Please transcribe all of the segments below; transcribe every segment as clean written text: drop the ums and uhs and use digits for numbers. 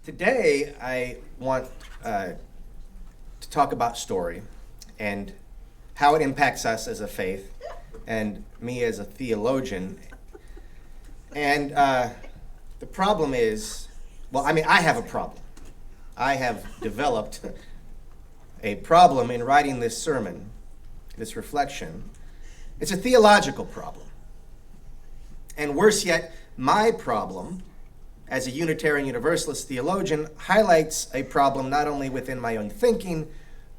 Today, I want to talk about story and how it impacts us as a faith and me as a theologian. And the problem is, I have a problem. I have developed a problem in writing this sermon, this reflection. It's a theological problem. And worse yet, my problem as a Unitarian Universalist theologian highlights a problem not only within my own thinking,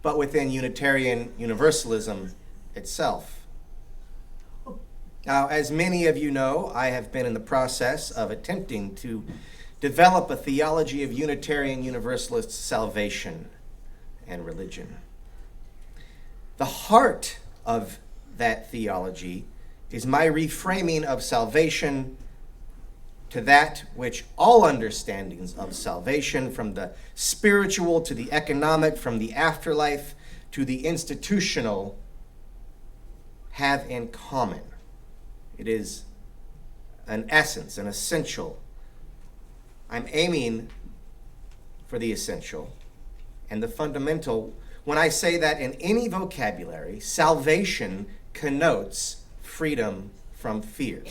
but within Unitarian Universalism itself. Now, as many of you know, I have been in the process of attempting to develop a theology of Unitarian Universalist salvation and religion. The heart of that theology is my reframing of salvation to that which all understandings of salvation, from the spiritual to the economic, from the afterlife to the institutional, have in common. It is an essence, an essential. I'm aiming for the essential and the fundamental. When I say that in any vocabulary, salvation connotes freedom from fear.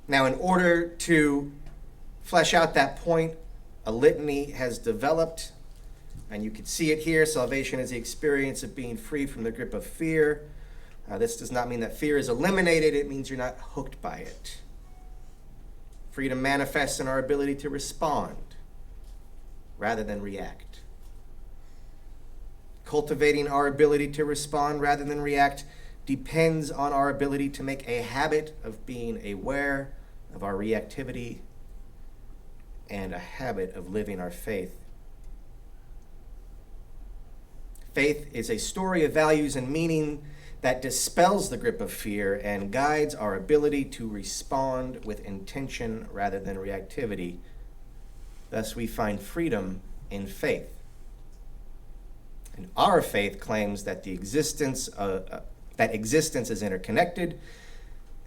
Now, in order to flesh out that point, a litany has developed, and you can see it here. Salvation is the experience of being free from the grip of fear. This does not mean that fear is eliminated. It means you're not hooked by it. Freedom manifests in our ability to respond rather than react. Cultivating our ability to respond rather than react depends on our ability to make a habit of being aware of our reactivity and a habit of living our faith. Faith is a story of values and meaning that dispels the grip of fear and guides our ability to respond with intention rather than reactivity. Thus, we find freedom in faith. And our faith claims that existence is interconnected,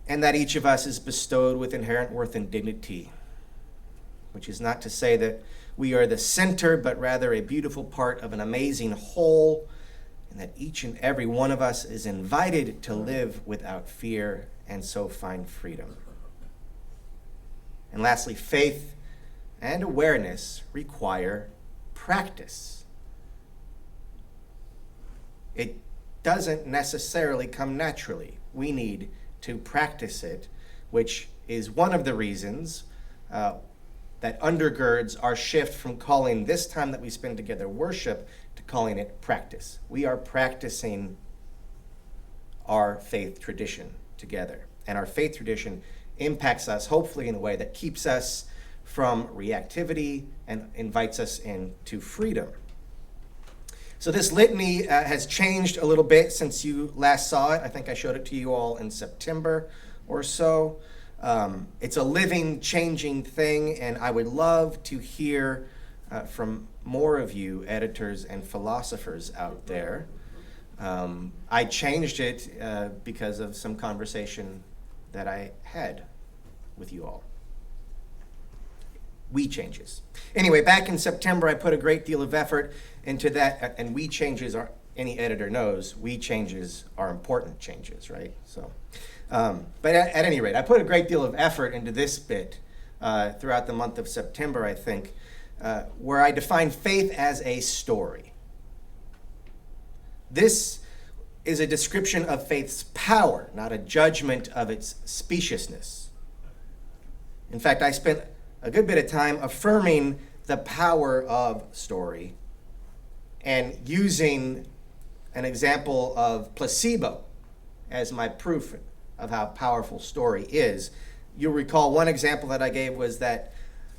and that each of us is bestowed with inherent worth and dignity, which is not to say that we are the center, but rather a beautiful part of an amazing whole, and that each and every one of us is invited to live without fear and so find freedom. And lastly, faith and awareness require practice. It doesn't necessarily come naturally. We need to practice it, which is one of the reasons that undergirds our shift from calling this time that we spend together worship to calling it practice. We are practicing our faith tradition together, and our faith tradition impacts us hopefully in a way that keeps us from reactivity and invites us into freedom. So this litany has changed a little bit since you last saw it. I think I showed it to you all in September or so. It's a living, changing thing, and I would love to hear from more of you editors and philosophers out there. I changed it because of some conversation that I had with you all. We changes. Anyway, back in September, I put a great deal of effort into that, and we changes are, any editor knows, we changes are important changes, right? So, but at any rate, I put a great deal of effort into this bit throughout the month of September, I think, where I define faith as a story. This is a description of faith's power, not a judgment of its speciousness. In fact, I spent a good bit of time affirming the power of story and using an example of placebo as my proof of how powerful story is. You'll recall one example that I gave was that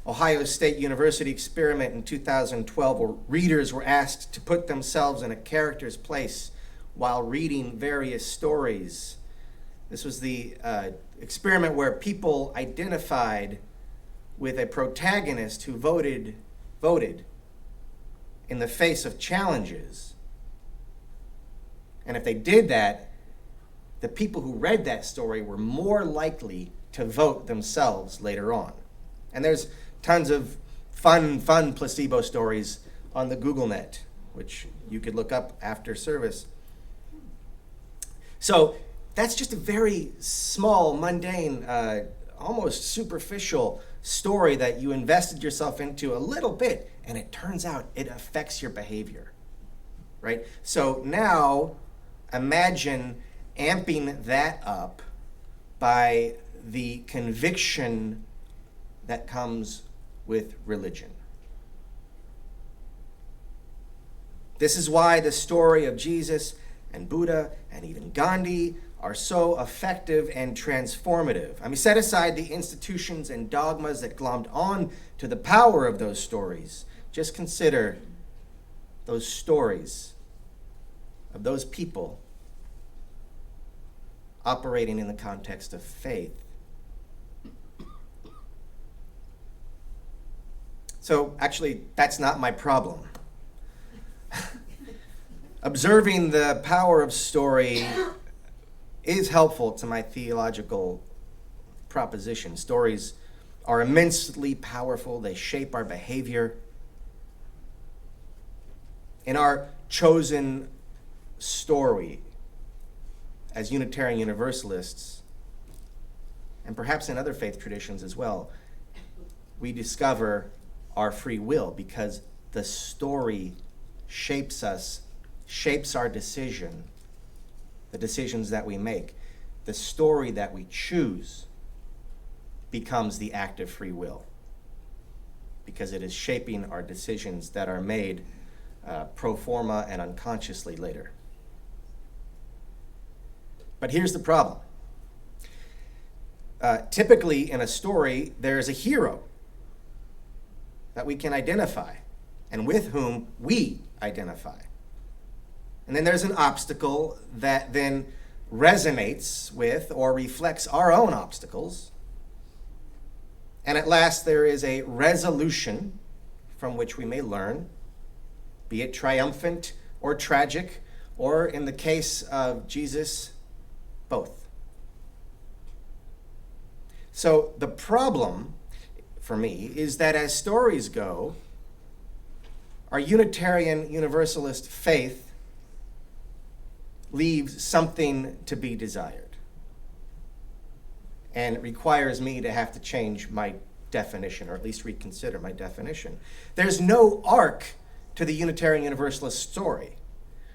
Ohio State University experiment in 2012 where readers were asked to put themselves in a character's place while reading various stories. This was the experiment where people identified with a protagonist who voted in the face of challenges. And if they did that, the people who read that story were more likely to vote themselves later on. And there's tons of fun placebo stories on the Google net, which you could look up after service. So that's just a very small, mundane, almost superficial story that you invested yourself into a little bit, and it turns out it affects your behavior, right? So now imagine amping that up by the conviction that comes with religion. This is why the story of Jesus and Buddha and even Gandhi are so effective and transformative. I mean, set aside the institutions and dogmas that glommed on to the power of those stories. Just consider those stories of those people operating in the context of faith. So actually, that's not my problem. Observing the power of story is helpful to my theological proposition. Stories are immensely powerful. They shape our behavior. In our chosen story as Unitarian Universalists, and perhaps in other faith traditions as well, we discover our free will because the story shapes us, shapes our decision, the decisions that we make. The story that we choose becomes the act of free will because it is shaping our decisions that are made pro forma and unconsciously later. But here's the problem. Typically in a story, there's a hero that we can identify and with whom we identify. And then there's an obstacle that then resonates with or reflects our own obstacles. And at last, there is a resolution from which we may learn, be it triumphant or tragic, or in the case of Jesus, both. So the problem for me is that as stories go, our Unitarian Universalist faith leaves something to be desired. And it requires me to have to change my definition, or at least reconsider my definition. There's no arc to the Unitarian Universalist story.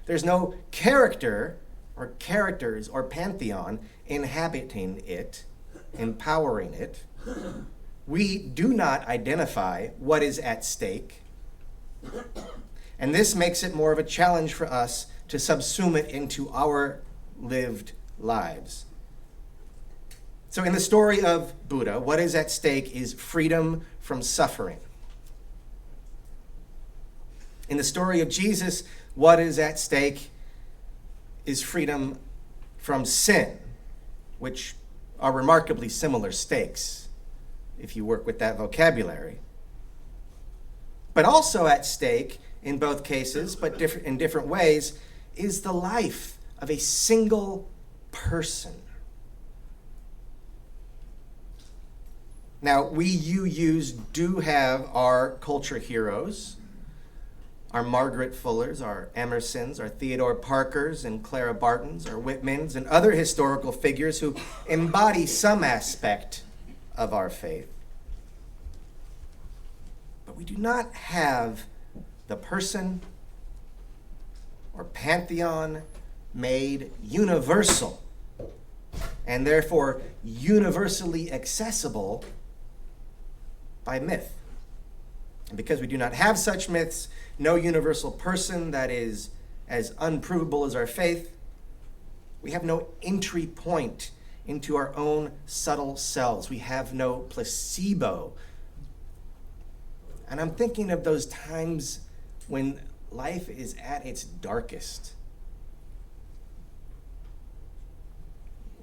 There's no character or characters or pantheon inhabiting it, empowering it. We do not identify what is at stake. And this makes it more of a challenge for us to subsume it into our lived lives. So in the story of Buddha, what is at stake is freedom from suffering. In the story of Jesus, what is at stake is freedom from sin, which are remarkably similar stakes if you work with that vocabulary. But also at stake in both cases, but in different ways, is the life of a single person. Now, we do have our culture heroes, our Margaret Fullers, our Emersons, our Theodore Parkers and Clara Bartons, our Whitmans, and other historical figures who embody some aspect of our faith. But we do not have the person or pantheon made universal and therefore universally accessible by myth. And because we do not have such myths, no universal person that is as unprovable as our faith, we have no entry point into our own subtle selves. We have no placebo. And I'm thinking of those times when life is at its darkest.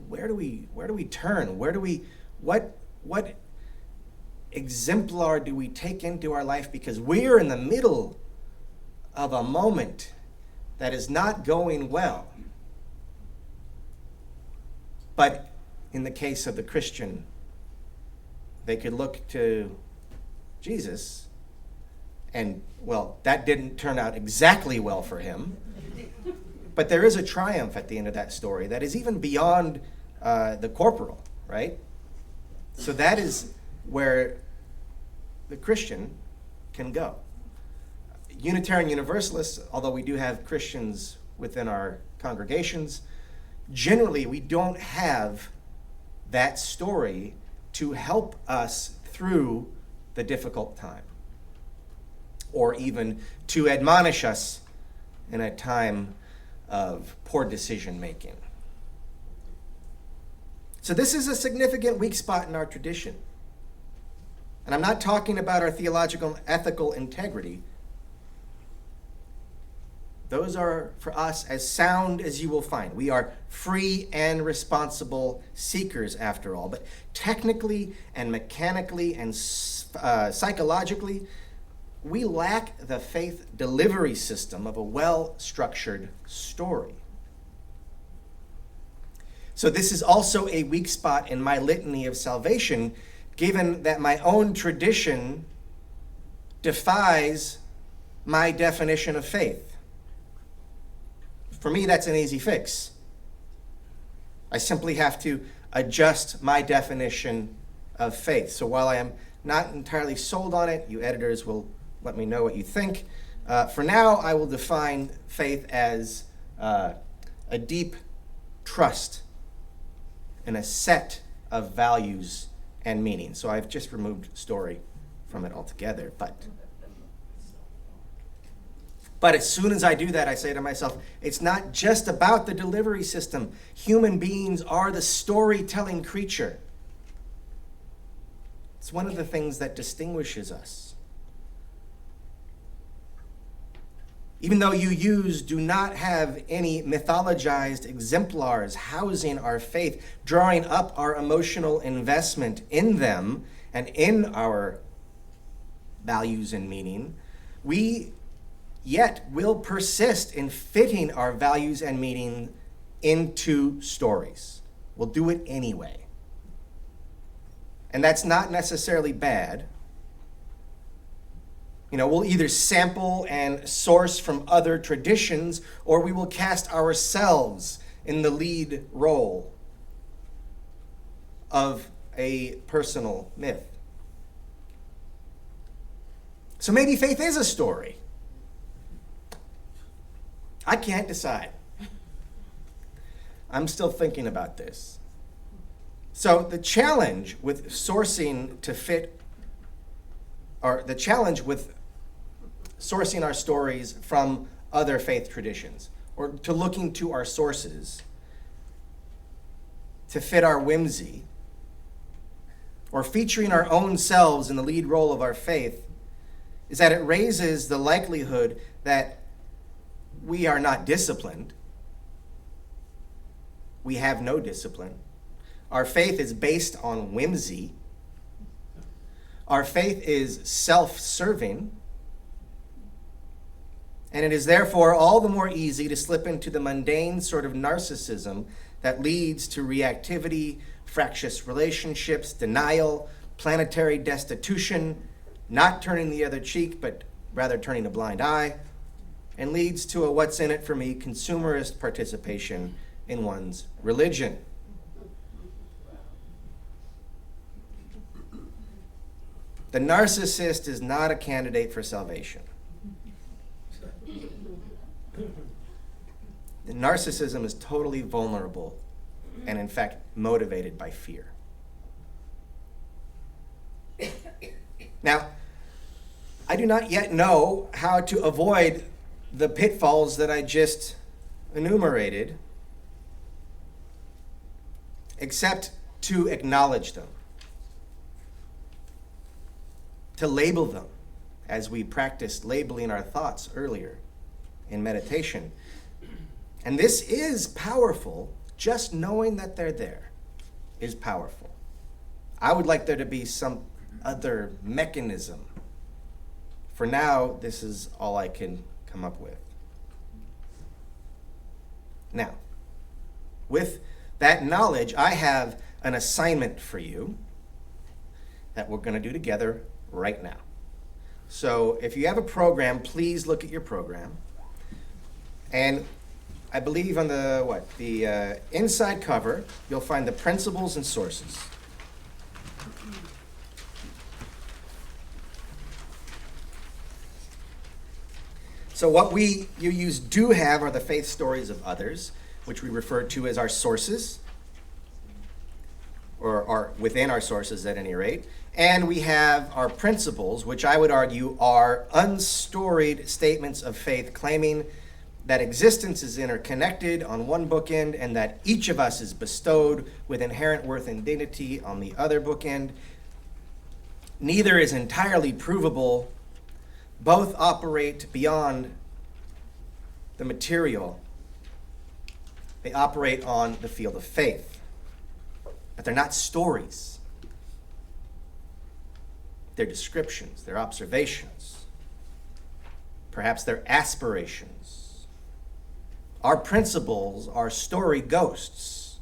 Where do we turn? What exemplar do we take into our life? Because we're in the middle of a moment that is not going well. But in the case of the Christian, they could look to Jesus, and, well, that didn't turn out exactly well for him. But there is a triumph at the end of that story that is even beyond the corporal, right? So that is where the Christian can go. Unitarian Universalists, although we do have Christians within our congregations, generally we don't have that story to help us through the difficult time, or even to admonish us in a time of poor decision making. So this is a significant weak spot in our tradition. And I'm not talking about our theological and ethical integrity. Those are, for us, as sound as you will find. We are free and responsible seekers, after all. But technically and mechanically and psychologically, we lack the faith delivery system of a well-structured story. So this is also a weak spot in my litany of salvation, given that my own tradition defies my definition of faith. For me, that's an easy fix. I simply have to adjust my definition of faith. So while I am not entirely sold on it, you editors will let me know what you think. For now, I will define faith as a deep trust in a set of values and meanings. So I've just removed story from it altogether. But as soon as I do that, I say to myself, it's not just about the delivery system. Human beings are the storytelling creature. It's one of the things that distinguishes us. Even though you do not have any mythologized exemplars housing our faith, drawing up our emotional investment in them and in our values and meaning, we yet will persist in fitting our values and meaning into stories. We'll do it anyway. And that's not necessarily bad. We'll either sample and source from other traditions, or we will cast ourselves in the lead role of a personal myth. So maybe faith is a story. I can't decide. I'm still thinking about this. So the challenge with sourcing to fit, or the challenge with sourcing our stories from other faith traditions, or to looking to our sources to fit our whimsy, or featuring our own selves in the lead role of our faith, is that it raises the likelihood that we are not disciplined. We have no discipline. Our faith is based on whimsy. Our faith is self-serving. And it is therefore all the more easy to slip into the mundane sort of narcissism that leads to reactivity, fractious relationships, denial, planetary destitution, not turning the other cheek, but rather turning a blind eye, and leads to a what's in it for me consumerist participation in one's religion. The narcissist is not a candidate for salvation. The narcissism is totally vulnerable and, in fact, motivated by fear. Now, I do not yet know how to avoid the pitfalls that I just enumerated, except to acknowledge them, to label them, as we practiced labeling our thoughts earlier in meditation. And this is powerful. Just knowing that they're there is powerful. I would like there to be some other mechanism. For now, this is all I can come up with. Now, with that knowledge, I have an assignment for you. that we're going to do together right now. So if you have a program, please look at your program. And I believe on the inside cover, you'll find the principles and sources. So what you do have are the faith stories of others, which we refer to as our sources, or are within our sources at any rate. And we have our principles, which I would argue are unstoried statements of faith claiming that existence is interconnected on one bookend and that each of us is bestowed with inherent worth and dignity on the other bookend. Neither is entirely provable. Both operate beyond the material. They operate on the field of faith. But they're not stories. They're descriptions, they're observations. Perhaps they're aspirations. Our principles are story ghosts.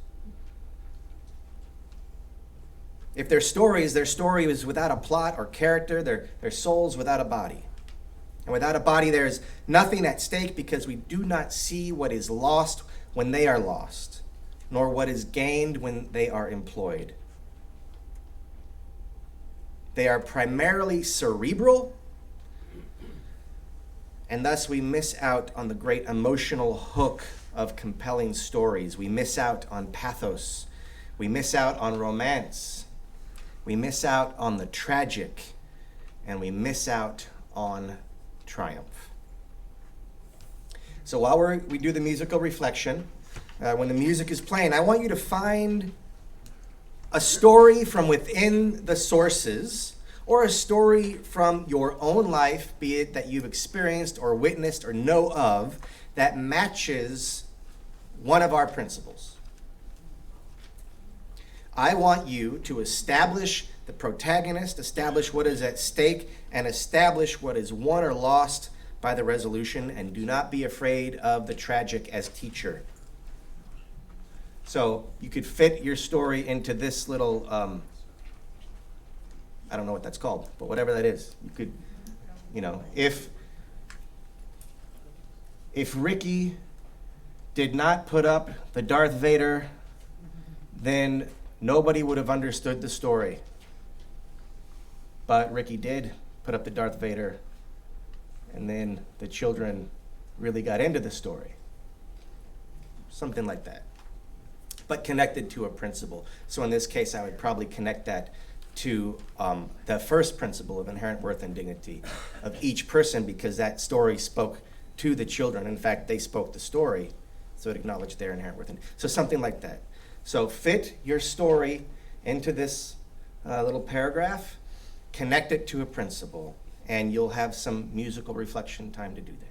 If they're stories, their story is without a plot or character. They're souls without a body. And without a body, there is nothing at stake because we do not see what is lost when they are lost, nor what is gained when they are employed. They are primarily cerebral, and thus we miss out on the great emotional hook of compelling stories. We miss out on pathos. We miss out on romance. We miss out on the tragic, and we miss out on triumph. So while we do the musical reflection, when the music is playing, I want you to find a story from within the sources, or a story from your own life, be it that you've experienced or witnessed or know of, that matches one of our principles. I want you to establish the protagonist, establish what is at stake, and establish what is won or lost by the resolution, and do not be afraid of the tragic as teacher. So you could fit your story into this little, I don't know what that's called, but whatever that is. You could, if Ricky did not put up the Darth Vader, then nobody would have understood the story. But Ricky did put up the Darth Vader, and then the children really got into the story. Something like that. But connected to a principle. So in this case, I would probably connect that to the first principle of inherent worth and dignity of each person, because that story spoke to the children. In fact, they spoke the story, so it acknowledged their inherent worth. So something like that. So fit your story into this little paragraph, connect it to a principle, and you'll have some musical reflection time to do that.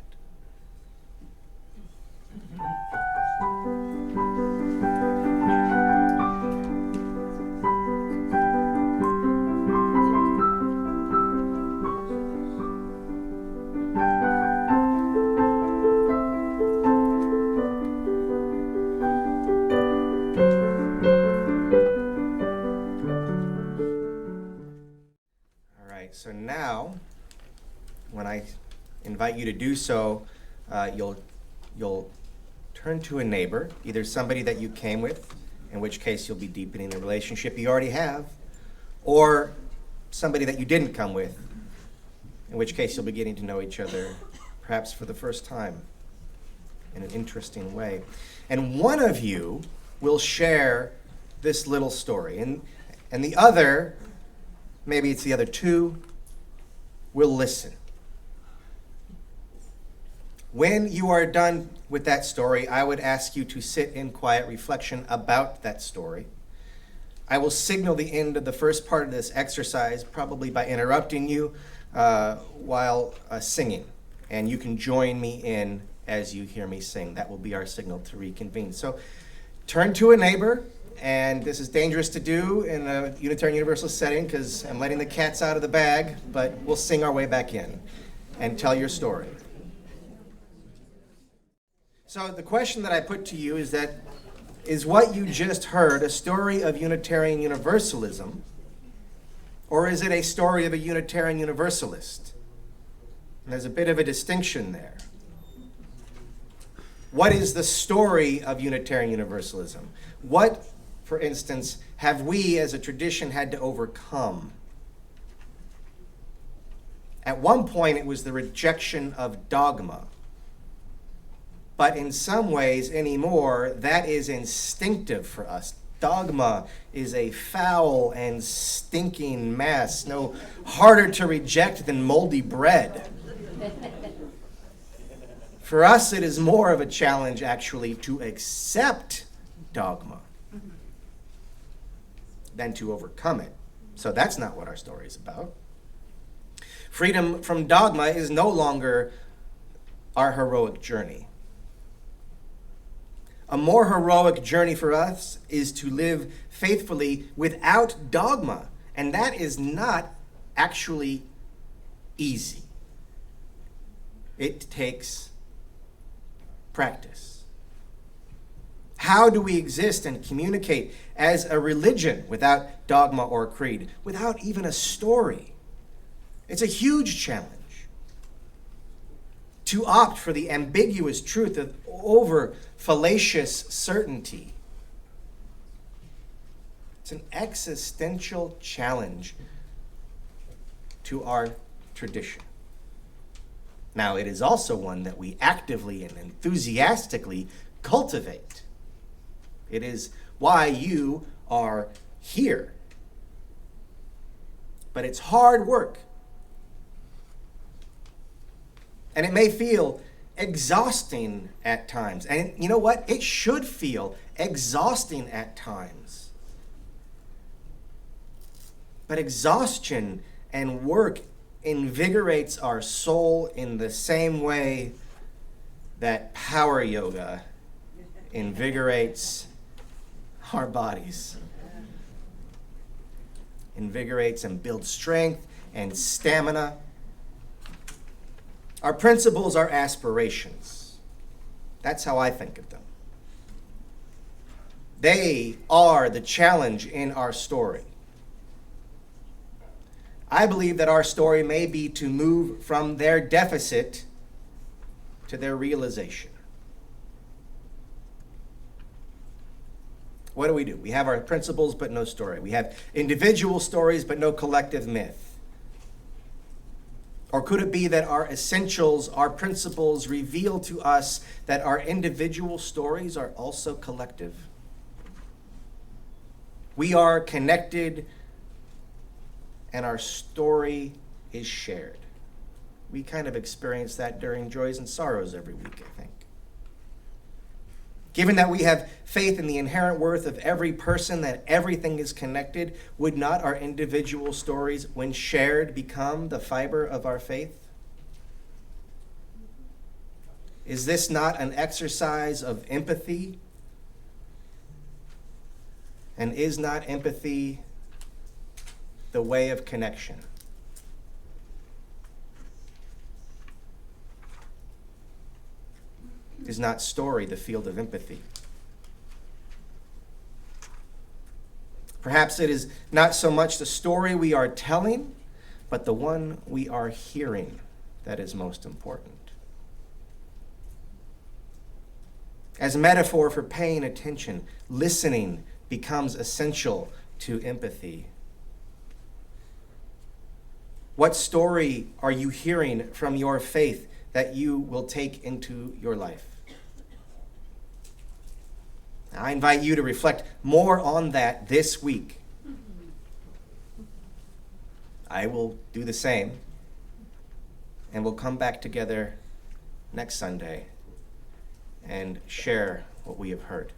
So now, when I invite you to do so, you'll turn to a neighbor, either somebody that you came with, in which case you'll be deepening the relationship you already have, or somebody that you didn't come with, in which case you'll be getting to know each other, perhaps for the first time, in an interesting way. And one of you will share this little story, and the other, maybe it's the other two, will listen. When you are done with that story, I would ask you to sit in quiet reflection about that story. I will signal the end of the first part of this exercise, probably by interrupting you while singing. And you can join me in as you hear me sing. That will be our signal to reconvene. So turn to a neighbor. And this is dangerous to do in a Unitarian Universalist setting because I'm letting the cats out of the bag, but we'll sing our way back in and tell your story. So the question that I put to you is what you just heard a story of Unitarian Universalism, Or is it a story of a Unitarian Universalist? And there's a bit of a distinction there. What is the story of Unitarian Universalism? What, for instance, have we as a tradition had to overcome? At one point, it was the rejection of dogma. But in some ways anymore, that is instinctive for us. Dogma is a foul and stinking mess, no harder to reject than moldy bread. For us, it is more of a challenge, actually, to accept dogma than to overcome it. So that's not what our story is about. Freedom from dogma is no longer our heroic journey. A more heroic journey for us is to live faithfully without dogma, and that is not actually easy. It takes practice. How do we exist and communicate as a religion without dogma or creed, without even a story? It's a huge challenge. To opt for the ambiguous truth over fallacious certainty. It's an existential challenge to our tradition. Now, it is also one that we actively and enthusiastically cultivate. It is why you are here. But it's hard work. And it may feel exhausting at times. And you know what? It should feel exhausting at times. But exhaustion and work invigorates our soul in the same way that power yoga invigorates our bodies. Invigorates and builds strength and stamina. Our principles are aspirations. That's how I think of them. They are the challenge in our story. I believe that our story may be to move from their deficit to their realization. What do? We have our principles but no story. We have individual stories but no collective myth. Or could it be that our essentials, our principles, reveal to us that our individual stories are also collective? We are connected, and our story is shared. We kind of experience that during joys and sorrows every week, I think. Given that we have faith in the inherent worth of every person, that everything is connected, would not our individual stories, when shared, become the fiber of our faith? Is this not an exercise of empathy? And is not empathy the way of connection? Is not story the field of empathy? Perhaps it is not so much the story we are telling, but the one we are hearing that is most important. As a metaphor for paying attention, listening becomes essential to empathy. What story are you hearing from your faith that you will take into your life? I invite you to reflect more on that this week. I will do the same, and we'll come back together next Sunday and share what we have heard.